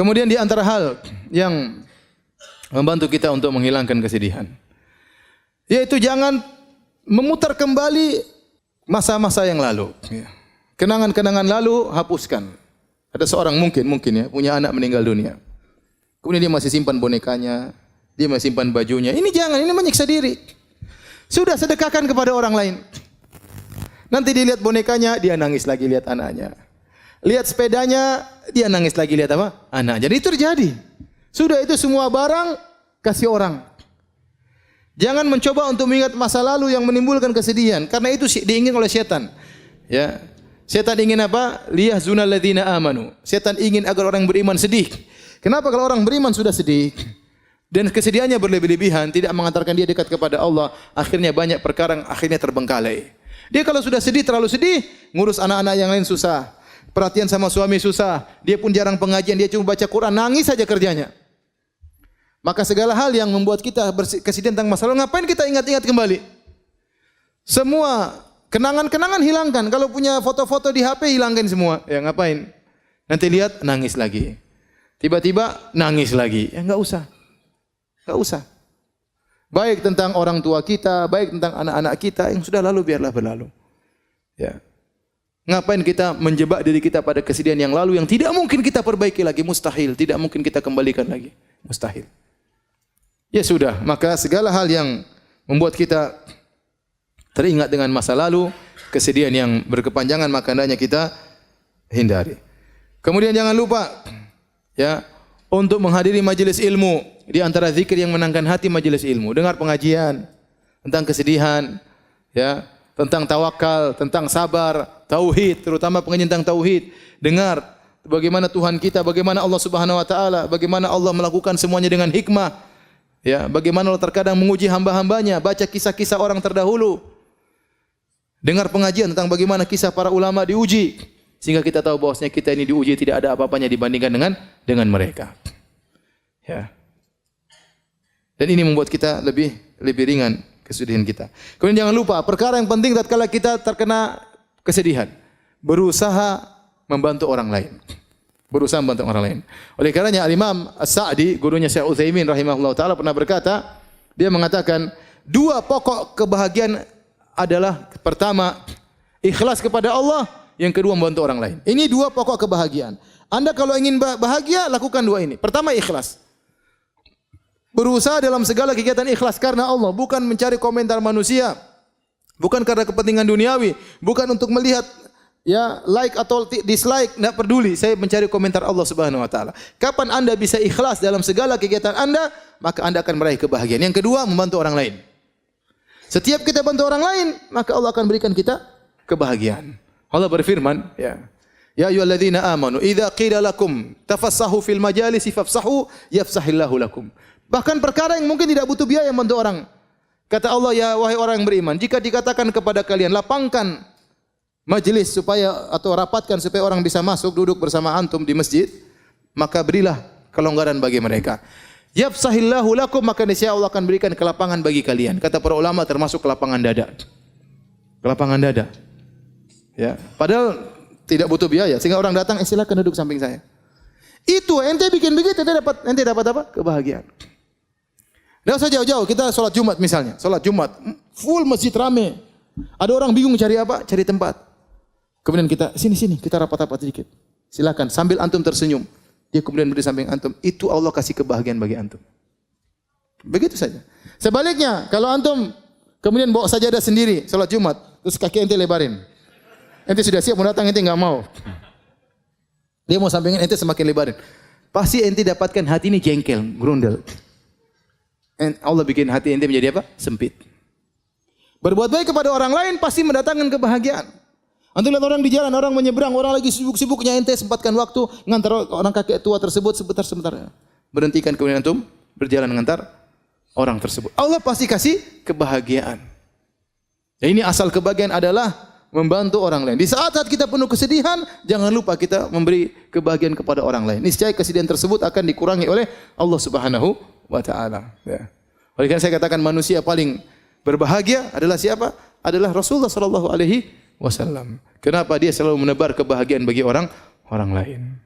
Kemudian di antara hal yang membantu kita untuk menghilangkan kesedihan, yaitu jangan memutar kembali masa-masa yang lalu. Kenangan-kenangan lalu hapuskan. Ada seorang mungkin ya punya anak meninggal dunia. Kemudian dia masih simpan bonekanya, dia masih simpan bajunya. Ini jangan, ini menyiksa diri. Sudah sedekahkan kepada orang lain. Nanti dilihat bonekanya, dia nangis lagi lihat anaknya. Lihat sepedanya, dia nangis lagi lihat apa? Anak. Jadi itu terjadi. Sudah itu semua barang kasih orang. Jangan mencoba untuk mengingat masa lalu yang menimbulkan kesedihan, karena itu diingin oleh setan. Ya. Setan ingin apa? Liyahzunal ladzina amanu. Setan ingin agar orang beriman sedih. Kenapa kalau orang beriman sudah sedih dan kesedihannya berlebih-lebihan, tidak mengantarkan dia dekat kepada Allah, akhirnya banyak perkara akhirnya terbengkalai. Dia kalau sudah sedih, terlalu sedih, ngurus anak-anak yang lain susah. Perhatian sama suami susah. Dia pun jarang pengajian, dia cuma baca Quran, nangis saja kerjanya. Maka segala hal yang membuat kita kesedihan tentang masa lalu, ngapain kita ingat-ingat kembali? Semua kenangan-kenangan hilangkan. Kalau punya foto-foto di HP, hilangkan semua. Ya ngapain? Nanti lihat, nangis lagi. Tiba-tiba nangis lagi. Ya enggak usah. Enggak usah. Baik tentang orang tua kita, baik tentang anak-anak kita, yang sudah lalu biarlah berlalu. Ya. Ngapain kita menjebak diri kita pada kesedihan yang lalu yang tidak mungkin kita perbaiki lagi, mustahil, tidak mungkin kita kembalikan lagi, mustahil. Ya sudah, maka segala hal yang membuat kita teringat dengan masa lalu, kesedihan yang berkepanjangan, maka hendaknya kita hindari. Kemudian jangan lupa ya untuk menghadiri majelis ilmu. Di antara zikir yang menenangkan hati majelis ilmu, dengar pengajian tentang kesedihan, ya, tentang tawakal, tentang sabar, tauhid, terutama pengajian tentang tauhid. Dengar bagaimana Tuhan kita, bagaimana Allah Subhanahu wa taala, bagaimana Allah melakukan semuanya dengan hikmah. Ya, bagaimana Allah terkadang menguji hamba-hambanya, baca kisah-kisah orang terdahulu. Dengar pengajian tentang bagaimana kisah para ulama diuji, sehingga kita tahu bahwasanya kita ini diuji tidak ada apa-apanya dibandingkan dengan mereka. Ya. Dan ini membuat kita lebih ringan kesedihan kita. Kemudian jangan lupa perkara yang penting tatkala kita terkena kesedihan, berusaha membantu orang lain. Berusaha membantu orang lain. Oleh karenanya Al-Imam As-Sa'di, gurunya Syekh Utsaimin rahimahullah taala pernah berkata, dia mengatakan, dua pokok kebahagiaan adalah pertama ikhlas kepada Allah, yang kedua membantu orang lain. Ini dua pokok kebahagiaan. Anda kalau ingin bahagia, lakukan dua ini. Pertama ikhlas. Berusaha dalam segala kegiatan ikhlas karena Allah, bukan mencari komentar manusia, bukan karena kepentingan duniawi, bukan untuk melihat ya like atau dislike, tidak peduli. Saya mencari komentar Allah Subhanahu wa taala. Kapan Anda bisa ikhlas dalam segala kegiatan Anda, maka Anda akan meraih kebahagiaan. Yang kedua, membantu orang lain. Setiap kita bantu orang lain, maka Allah akan berikan kita kebahagiaan. Allah berfirman, ya ayyuhalladzina amanu idza qila lakum tafassahu fil majalisi fafsahu yafsahillahu lakum. Bahkan perkara yang mungkin tidak butuh biaya membantu orang. Kata Allah, ya wahai orang yang beriman, jika dikatakan kepada kalian lapangkan majelis supaya atau rapatkan supaya orang bisa masuk duduk bersama antum di masjid, maka berilah kelonggaran bagi mereka. Yafsahillahu lakum, maka niscaya Allah akan berikan kelapangan bagi kalian. Kata para ulama termasuk kelapangan dada. Kelapangan dada. Ya, padahal tidak butuh biaya sehingga orang datang, silakan duduk samping saya. Itu ente bikin begitu ente dapat apa? Kebahagiaan. Tidak usah jauh-jauh, kita sholat Jumat misalnya. Sholat Jumat, full masjid rame. Ada orang bingung cari apa? Cari tempat. Kemudian kita, sini, kita rapat-rapat sedikit. Silakan, sambil antum tersenyum. Dia kemudian berdiri samping antum. Itu Allah kasih kebahagiaan bagi antum. Begitu saja. Sebaliknya, kalau antum kemudian bawa sajadah sendiri, sholat Jumat, terus kaki ente lebarin. Ente sudah siap mau datang, ente nggak mau. Dia mau sampingin, ente semakin lebarin. Pasti ente dapatkan hati ini jengkel, grundel. Allah bikin hati ente menjadi apa? Sempit. Berbuat baik kepada orang lain pasti mendatangkan kebahagiaan. Antum lihat orang di jalan, orang menyeberang, orang lagi sibuk-sibuknya, ente sempatkan waktu ngantar orang kakek tua tersebut sebentar. Berhentikan kemudian antum berjalan mengantar orang tersebut. Allah pasti kasih kebahagiaan. Dan ini asal kebahagiaan adalah membantu orang lain. Di saat-saat kita penuh kesedihan, jangan lupa kita memberi kebahagiaan kepada orang lain. Niscaya kesedihan tersebut akan dikurangi oleh Allah Subhanahu wa taala. Ya. Oleh karena saya katakan manusia paling berbahagia adalah siapa? Adalah Rasulullah sallallahu alaihi wasallam. Kenapa? Dia selalu menebar kebahagiaan bagi orang lain.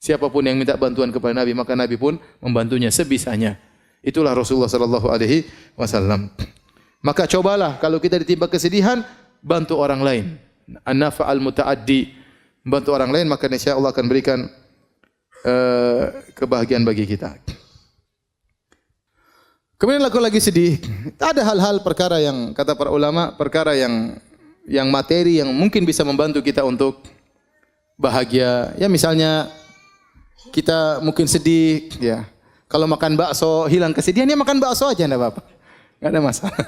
Siapapun yang minta bantuan kepada Nabi, maka Nabi pun membantunya sebisanya. Itulah Rasulullah sallallahu alaihi wasallam. Maka cobalah kalau kita ditimpa kesedihan, bantu orang lain. An-nafa'al muta'addi, bantu orang lain, maka insya Allah akan berikan kebahagiaan bagi kita. Kemudian aku lagi sedih. Ada hal-hal perkara yang kata para ulama, perkara yang materi yang mungkin bisa membantu kita untuk bahagia. Ya misalnya kita mungkin sedih, ya. Kalau makan bakso hilang kesedihan, ya makan bakso aja enggak apa-apa. Enggak ada masalah.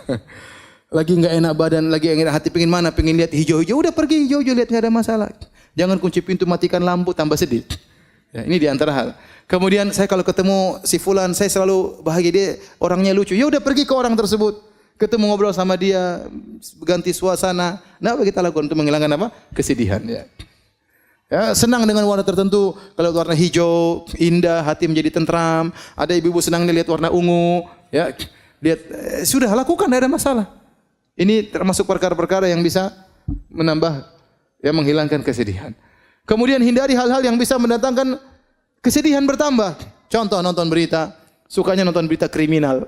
Lagi enggak enak badan, lagi enggak enak hati, pengin mana? Pengin lihat hijau-hijau, udah pergi hijau-hijau lihat, enggak ada masalah. Jangan kunci pintu, matikan lampu, tambah sedih. Ya, ini di antara hal. Kemudian saya kalau ketemu si fulan, saya selalu bahagia, dia orangnya lucu. Ya udah pergi ke orang tersebut. Ketemu ngobrol sama dia, ganti suasana. Nah, apa kita lakukan untuk menghilangkan apa? Kesedihan, ya. Ya, senang dengan warna tertentu. Kalau warna hijau, indah, hati menjadi tentram. Ada ibu-ibu senang lihat warna ungu, ya. Lihat sudah lakukan, tidak ada masalah. Ini termasuk perkara-perkara yang bisa menambah, ya, menghilangkan kesedihan. Kemudian hindari hal-hal yang bisa mendatangkan kesedihan bertambah. Contoh nonton berita, sukanya nonton berita kriminal.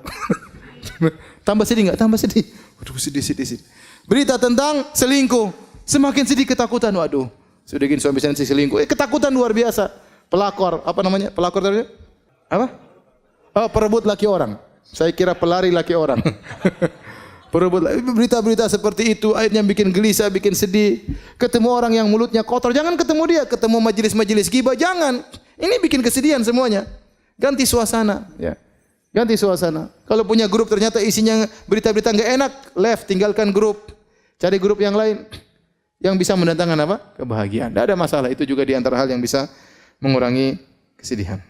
Tambah sedih enggak? Tambah sedih. Waduh, sedih. Berita tentang selingkuh, semakin sedih, ketakutan. Waduh, sudah gini suami saya selingkuh. Ketakutan luar biasa. Pelakor, apa namanya? Pelakor tadi? Apa? Oh, perebut laki orang. Saya kira pelari laki orang. Perebut berita-berita seperti itu akhirnya bikin gelisah, bikin sedih. Ketemu orang yang mulutnya kotor, jangan ketemu dia. Ketemu majelis-majelis ghibah, jangan. Ini bikin kesedihan semuanya. Ganti suasana, ya. Ganti suasana. Kalau punya grup ternyata isinya berita-berita enggak enak, left, tinggalkan grup. Cari grup yang lain yang bisa mendatangkan apa? Kebahagiaan. Tidak ada masalah. Itu juga di antara hal yang bisa mengurangi kesedihan.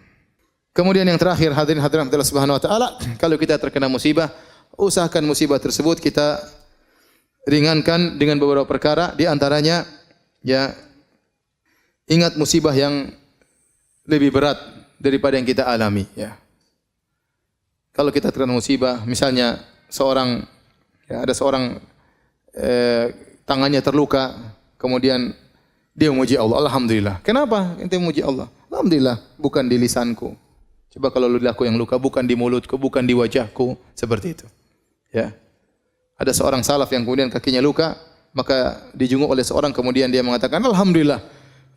Kemudian yang terakhir, hadirin Allah Subhanahu wa taala, kalau kita terkena musibah, usahakan musibah tersebut kita ringankan dengan beberapa perkara, di antaranya ya ingat musibah yang lebih berat daripada yang kita alami, ya. Kalau kita terkena musibah, misalnya ada seorang tangannya terluka, kemudian dia memuji Allah, alhamdulillah. Kenapa ente memuji Allah? Alhamdulillah, bukan di lisanku. Coba kalau lidahku yang luka, bukan di mulutku, bukan di wajahku, seperti itu. Ya. Ada seorang salaf yang kemudian kakinya luka, maka dijenguk oleh seorang, kemudian dia mengatakan, alhamdulillah,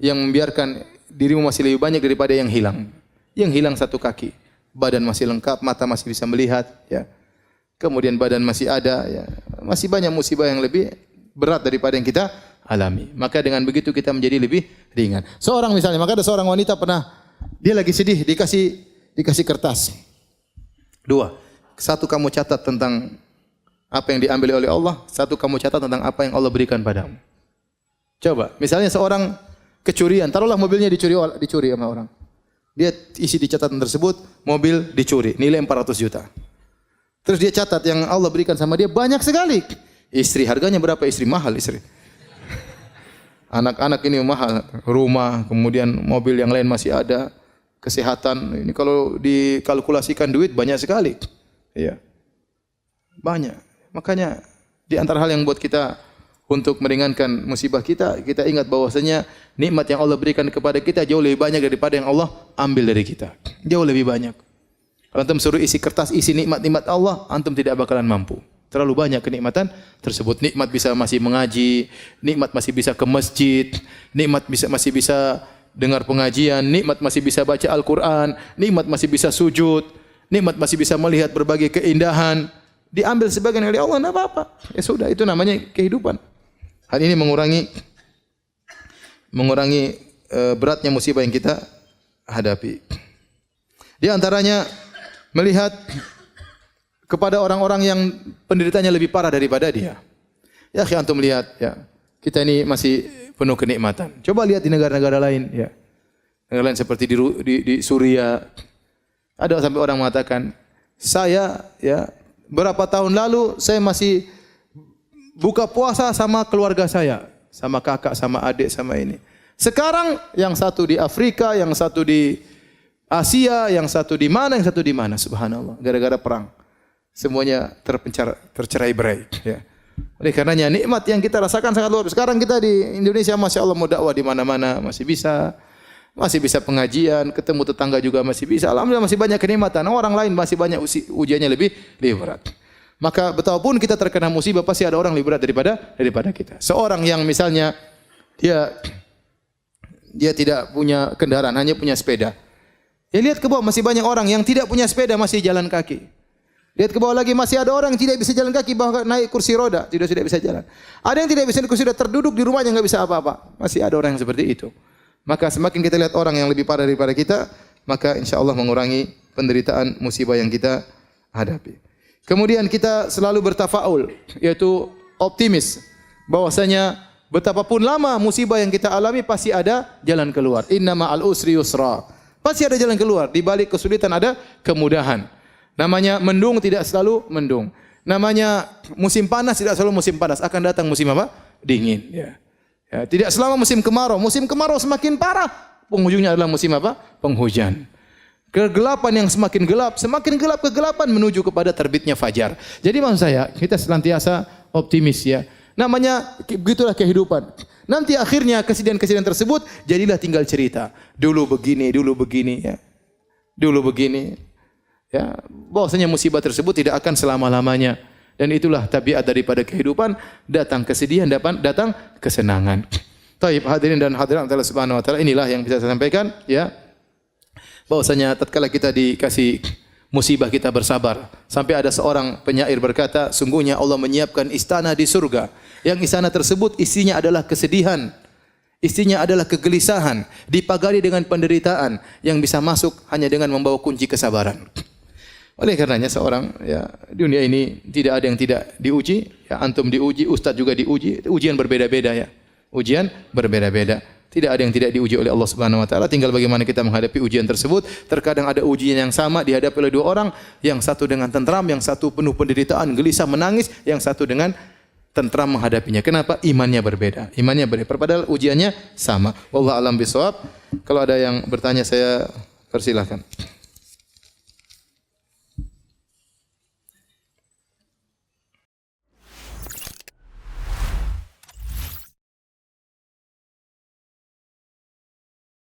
yang membiarkan dirimu masih lebih banyak daripada yang hilang. Yang hilang satu kaki, badan masih lengkap, mata masih bisa melihat, ya. Kemudian badan masih ada, ya. Masih banyak musibah yang lebih berat daripada yang kita alami. Maka dengan begitu kita menjadi lebih ringan. Seorang misalnya, maka ada seorang wanita pernah, dia lagi sedih, dikasih kertas. 2. Satu kamu catat tentang apa yang diambil oleh Allah, satu kamu catat tentang apa yang Allah berikan padamu. Coba, misalnya seorang kecurian, taruhlah mobilnya dicuri sama orang. Dia isi di catatan tersebut, mobil dicuri, nilai 400 juta. Terus dia catat yang Allah berikan sama dia banyak sekali. Istri, harganya berapa istri? Mahal istri. Anak-anak ini mahal, rumah, kemudian mobil yang lain masih ada. Kesehatan, ini kalau dikalkulasikan duit banyak sekali. Iya. Banyak. Makanya di antara hal yang buat kita untuk meringankan musibah kita ingat bahwasanya nikmat yang Allah berikan kepada kita jauh lebih banyak daripada yang Allah ambil dari kita. Jauh lebih banyak. Kalau antum suruh isi kertas isi nikmat-nikmat Allah, antum tidak bakalan mampu. Terlalu banyak kenikmatan tersebut. Nikmat bisa masih mengaji, nikmat masih bisa ke masjid, nikmat masih bisa dengar pengajian, nikmat masih bisa baca Al-Quran, nikmat masih bisa sujud, nikmat masih bisa melihat berbagai keindahan. Diambil sebagian oleh Allah, tidak apa-apa. Ya sudah, itu namanya kehidupan. Hal ini mengurangi beratnya musibah yang kita hadapi. Di antaranya melihat kepada orang-orang yang penderitanya lebih parah daripada dia. Ya, antum lihat, ya. Kita ini masih penuh kenikmatan. Coba lihat di negara-negara lain, ya. Negara lain seperti di Suria. Ada sampai orang mengatakan, saya, ya, berapa tahun lalu saya masih buka puasa sama keluarga saya, sama kakak, sama adik, sama ini. Sekarang yang satu di Afrika, yang satu di Asia, yang satu di mana, yang satu di mana. Subhanallah, gara-gara perang. Semuanya tercerai-berai, ya. Oleh karenanya nikmat yang kita rasakan sangat luar biasa. Sekarang kita di Indonesia, masya Allah, mau dakwah di mana-mana masih bisa. Masih bisa pengajian, ketemu tetangga juga masih bisa. Alhamdulillah masih banyak kenikmatan. Orang lain masih banyak ujiannya lebih berat. Maka betapapun kita terkena musibah pasti ada orang lebih berat daripada kita. Seorang yang misalnya dia tidak punya kendaraan, hanya punya sepeda. Ya lihat ke bawah masih banyak orang yang tidak punya sepeda masih jalan kaki. Lihat ke bawah lagi masih ada orang yang tidak bisa jalan kaki bahkan naik kursi roda tidak bisa jalan. Ada yang tidak bisa naik kursi roda terduduk di rumahnya enggak bisa apa-apa. Masih ada orang yang seperti itu. Maka semakin kita lihat orang yang lebih parah daripada kita, maka insyaallah mengurangi penderitaan musibah yang kita hadapi. Kemudian kita selalu bertafaul, yaitu optimis bahwasanya betapapun lama musibah yang kita alami pasti ada jalan keluar. Inna ma'al usri yusra. Pasti ada jalan keluar. Di balik kesulitan ada kemudahan. Namanya mendung tidak selalu mendung. Namanya musim panas tidak selalu musim panas. Akan datang musim apa? Dingin. Ya, tidak selama musim kemarau. Musim kemarau semakin parah. Penghujungnya adalah musim apa? Penghujan. Kegelapan yang semakin gelap kegelapan menuju kepada terbitnya fajar. Jadi maksud saya, kita senantiasa optimis ya. Namanya begitulah kehidupan. Nanti akhirnya kesedihan-kesedihan tersebut jadilah tinggal cerita. Dulu begini ya. Dulu begini. Ya, bahwasanya musibah tersebut tidak akan selama-lamanya. Dan itulah tabiat daripada kehidupan, datang kesedihan, datang kesenangan. Taib hadirin dan hadirat Allah Subhanahu wa taala, inilah yang bisa saya sampaikan ya. Bahwasanya tatkala kita dikasih musibah kita bersabar. Sampai ada seorang penyair berkata, sungguhnya Allah menyiapkan istana di surga. Yang istana tersebut isinya adalah kesedihan. Isinya adalah kegelisahan, dipagari dengan penderitaan yang bisa masuk hanya dengan membawa kunci kesabaran. Oleh karenanya seorang ya dunia ini tidak ada yang tidak diuji, ya antum diuji, ustaz juga diuji, ujian berbeda-beda ya. Ujian berbeda-beda. Tidak ada yang tidak diuji oleh Allah Subhanahu wa taala, tinggal bagaimana kita menghadapi ujian tersebut. Terkadang ada ujian yang sama dihadapi oleh dua orang, yang satu dengan tentram, yang satu penuh penderitaan, gelisah menangis, yang satu dengan tentram menghadapinya. Kenapa? Imannya berbeda. Imannya berbeda. Padahal ujiannya sama. Wallahu a'lam bishawab. Kalau ada yang bertanya saya persilahkan.